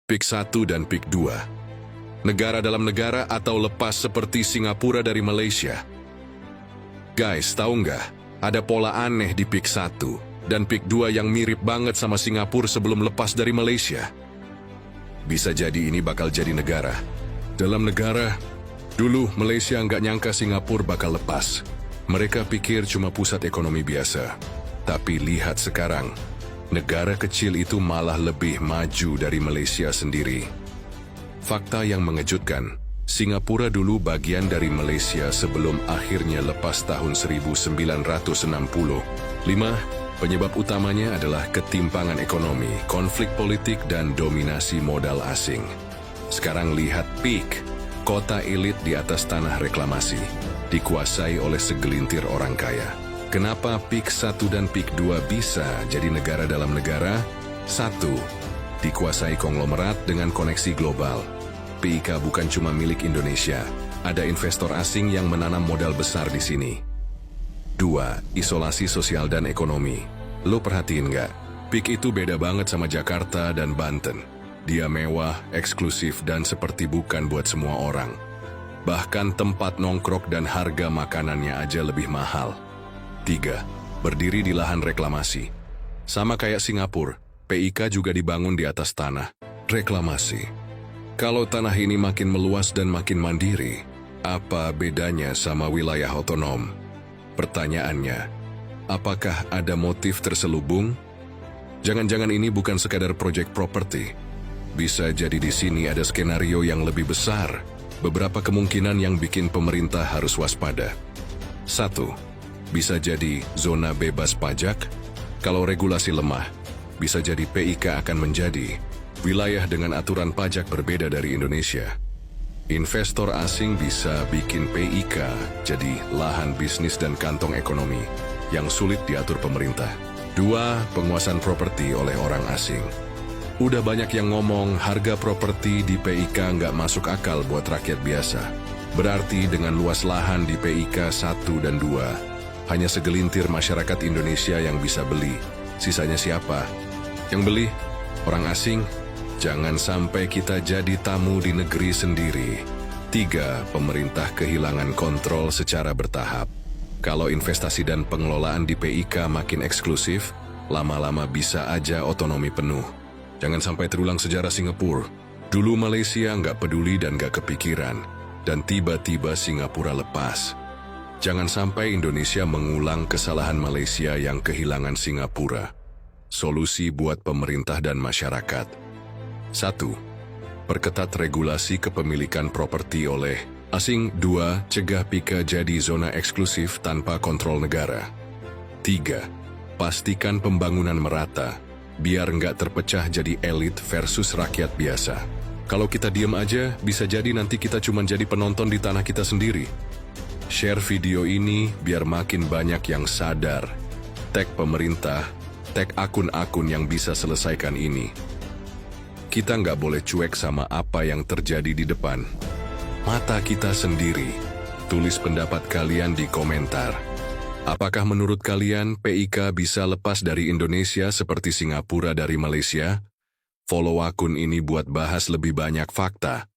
PIK 1 dan PIK 2. Negara dalam negara atau lepas seperti Singapura dari Malaysia. Guys, tahu nggak? Ada pola aneh di PIK 1 dan PIK 2 yang mirip banget sama Singapura sebelum lepas dari Malaysia. Bisa jadi ini bakal jadi negara. Dalam negara, dulu Malaysia nggak nyangka Singapura bakal lepas. Mereka pikir cuma pusat ekonomi biasa. Tapi lihat sekarang, negara kecil itu malah lebih maju dari Malaysia sendiri. Fakta yang mengejutkan, Singapura dulu bagian dari Malaysia sebelum akhirnya lepas tahun 1960. 5. Penyebab utamanya adalah ketimpangan ekonomi, konflik politik, dan dominasi modal asing. Sekarang lihat PIK, kota elit di atas tanah reklamasi, dikuasai oleh segelintir orang kaya. Kenapa PIK 1 dan PIK 2 bisa jadi negara dalam negara? 1. Dikuasai konglomerat dengan koneksi global. PIK bukan cuma milik Indonesia, ada investor asing yang menanam modal besar di sini. 2. Isolasi sosial dan ekonomi. Lo perhatiin nggak? PIK itu beda banget sama Jakarta dan Banten. Dia mewah, eksklusif, dan seperti bukan buat semua orang. Bahkan tempat nongkrong dan harga makanannya aja lebih mahal. 3. Berdiri di lahan reklamasi. Sama kayak Singapura, PIK juga dibangun di atas tanah. Reklamasi. Kalau tanah ini makin meluas dan makin mandiri, apa bedanya sama wilayah otonom? Pertanyaannya, apakah ada motif terselubung? Jangan-jangan ini bukan sekadar proyek properti. Bisa jadi di sini ada skenario yang lebih besar. Beberapa kemungkinan yang bikin pemerintah harus waspada. 1. Bisa jadi zona bebas pajak. Kalau regulasi lemah, bisa jadi PIK akan menjadi wilayah dengan aturan pajak berbeda dari Indonesia. Investor asing bisa bikin PIK jadi lahan bisnis dan kantong ekonomi yang sulit diatur pemerintah. 2. Penguasaan properti oleh orang asing. Udah banyak yang ngomong harga properti di PIK nggak masuk akal buat rakyat biasa. Berarti dengan luas lahan di PIK 1 dan 2, hanya segelintir masyarakat Indonesia yang bisa beli. Sisanya siapa? Yang beli? Orang asing? Jangan sampai kita jadi tamu di negeri sendiri. 3. Pemerintah kehilangan kontrol secara bertahap. Kalau investasi dan pengelolaan di PIK makin eksklusif, lama-lama bisa aja otonomi penuh. Jangan sampai terulang sejarah Singapura. Dulu Malaysia nggak peduli dan nggak kepikiran, dan tiba-tiba Singapura lepas. Jangan sampai Indonesia mengulang kesalahan Malaysia yang kehilangan Singapura. Solusi buat pemerintah dan masyarakat. 1. Perketat regulasi kepemilikan properti oleh asing. 2. Cegah PIK jadi zona eksklusif tanpa kontrol negara. 3. Pastikan pembangunan merata, biar nggak terpecah jadi elit versus rakyat biasa. Kalau kita diam aja, bisa jadi nanti kita cuma jadi penonton di tanah kita sendiri. Share video ini biar makin banyak yang sadar. Tag pemerintah, tag akun-akun yang bisa selesaikan ini. Kita nggak boleh cuek sama apa yang terjadi di depan mata kita sendiri. Tulis pendapat kalian di komentar. Apakah menurut kalian PIK bisa lepas dari Indonesia seperti Singapura dari Malaysia? Follow akun ini buat bahas lebih banyak fakta.